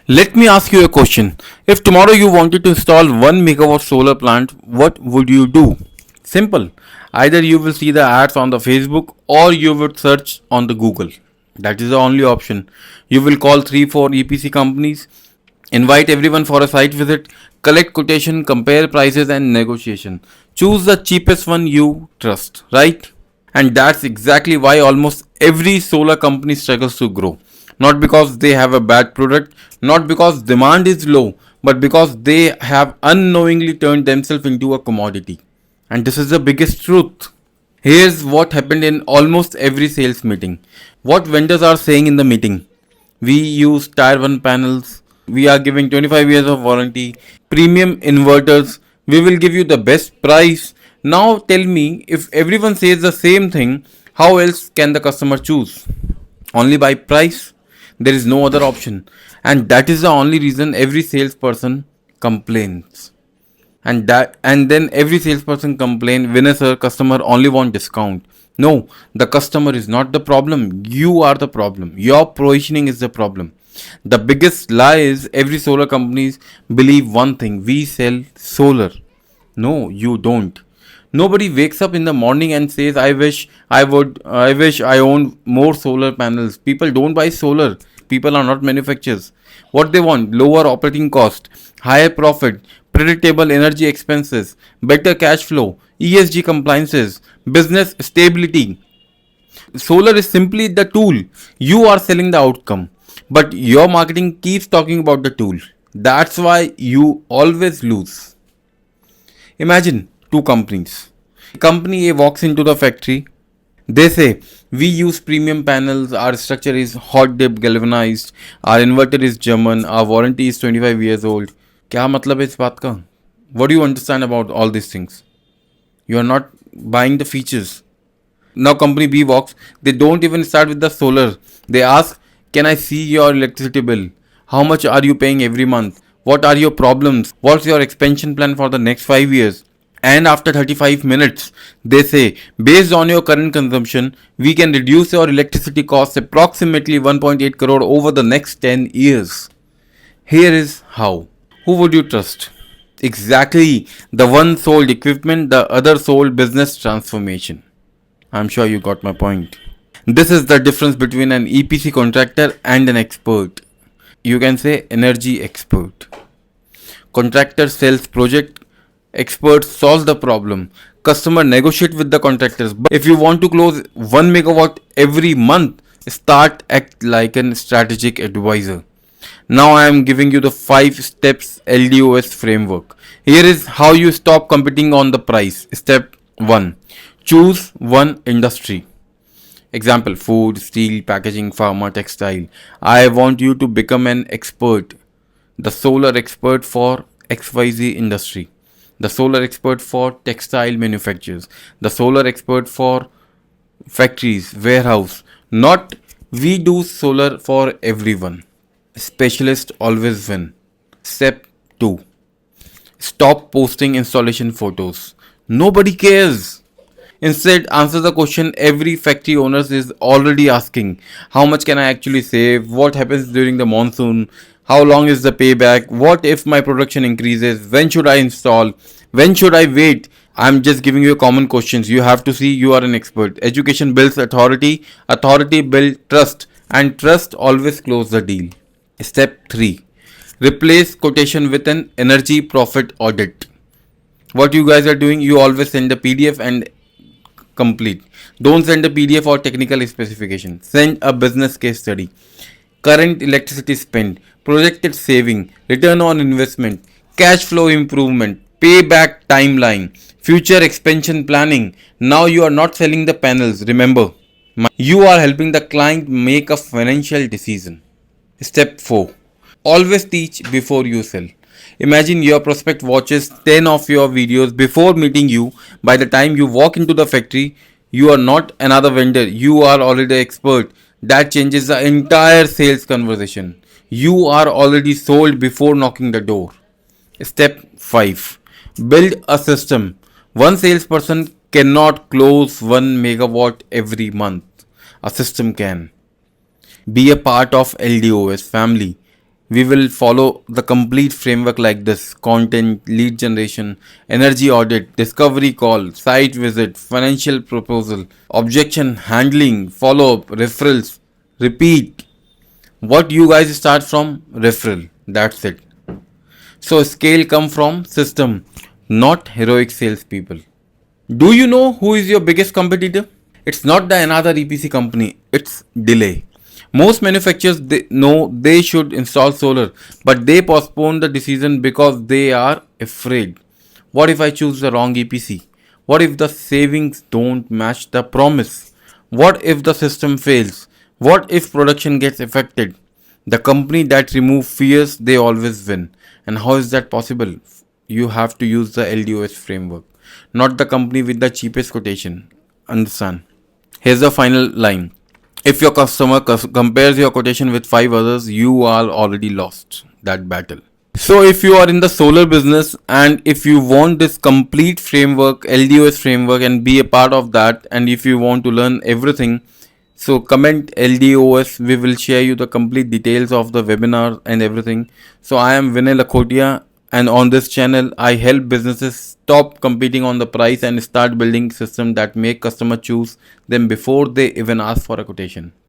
Let me ask you a question. If tomorrow you wanted to install 1 megawatt solar plant, what would you do? Simple. Either you will see the ads on the Facebook or you would search on the Google. That is the only option. You will call 3 4 EPC companies, invite everyone for a site visit, collect quotation, compare prices and negotiation. Choose the cheapest one you trust, right? And that's exactly why almost every solar company struggles to grow. Not because they have a bad product, not because demand is low, but because they have unknowingly turned themselves into a commodity. And this is the biggest truth. Here's what happened in almost every sales meeting. What vendors are saying in the meeting: we use tier 1 panels, we are giving 25 years of warranty, premium inverters, we will give you the best price. Now tell me, if everyone says the same thing, how else can the customer choose? Only by price. There is no other option. And that is the only reason every salesperson complains. And then every salesperson complain, when a customer only want discount. No, the customer is not the problem. You are the problem. Your positioning is the problem. The biggest lie is every solar companies believe one thing: we sell solar. No, you don't. Nobody wakes up in the morning and says, I wish I owned more solar panels. People don't buy solar. People are not manufacturers. What they want: lower operating cost, higher profit, predictable energy expenses, better cash flow, ESG compliances, business stability. Solar is simply the tool. You are selling the outcome. But your marketing keeps talking about the tool. That's why you always lose. Imagine two companies. Company A walks into the factory. They say, we use premium panels, our structure is hot dip galvanized, our inverter is German, our warranty is 25 years old. क्या मतलब है इस बात का? What do you understand about all these things? You are not buying the features. Now company B walks, they don't even start with the solar. They ask, can I see your electricity bill? How much are you paying every month? What are your problems? What's your expansion plan for the next 5 years? And after 35 minutes, they say, based on your current consumption, we can reduce your electricity costs approximately 1.8 crore over the next 10 years. Here is how. Who would you trust? Exactly. The one sold equipment, the other sold business transformation. I'm sure you got my point. This is the difference between an EPC contractor and an expert. You can say energy expert. Contractor sells project, expert solves the problem. Customer negotiate with the contractors. But if you want to close 1 megawatt every month, start act like a strategic advisor. Now I am giving you the 5 steps LDOS framework. Here is how you stop competing on the price. Step 1. Choose one industry. Example: food, steel, packaging, pharma, textile. I want you to become an expert. The solar expert for XYZ industry. The solar expert for textile manufacturers. The solar expert for factories, warehouse. Not we do solar for everyone. Specialist always win. Step 2. Stop posting installation photos. Nobody cares. Instead, answer the question every factory owner is already asking: how much can I actually save? What happens during the monsoon? How long is the payback? What if my production increases? When should I install? When should I wait? I'm just giving you common questions. You have to see you are an expert. Education builds authority, authority builds trust, and trust always closes the deal. Step 3. Replace quotation with an energy profit audit. What you guys are doing, you always send a PDF and complete. Don't send a PDF or technical specification. Send a business case study. Current electricity spend, projected saving, return on investment, cash flow improvement, payback timeline, future expansion planning. Now you are not selling the panels, remember. You are helping the client make a financial decision. Step 4. Always teach before you sell. Imagine your prospect watches 10 of your videos before meeting you. By the time you walk into the factory, you are not another vendor, you are already expert. That changes the entire sales conversation. You are already sold before knocking the door. Step 5. Build a system. One salesperson cannot close 1 megawatt every month. A system can. Be a part of LDOS family. We will follow the complete framework like this: content, lead generation, energy audit, discovery call, site visit, financial proposal, objection handling, follow up, referrals, repeat. What you guys start from? Referral. That's it. So scale come from system, not heroic salespeople. Do you know who is your biggest competitor? It's not the another EPC company, it's delay. Most manufacturers they know they should install solar, but they postpone the decision because they are afraid. What if I choose the wrong EPC? What if the savings don't match the promise? What if the system fails? What if production gets affected? The company that remove fears, they always win. And how is that possible? You have to use the LDOS framework, not the company with the cheapest quotation. Understand? Here's the final line. If your customer compares your quotation with 5 others, you are already lost that battle. So, if you are in the solar business and if you want this complete framework, LDOS framework, and be a part of that, and if you want to learn everything, so comment LDOS. We will share you the complete details of the webinar and everything. So, I am Vinay Lakhotia, and on this channel, I help businesses stop competing on the price and start building systems that make customer choose them before they even ask for a quotation.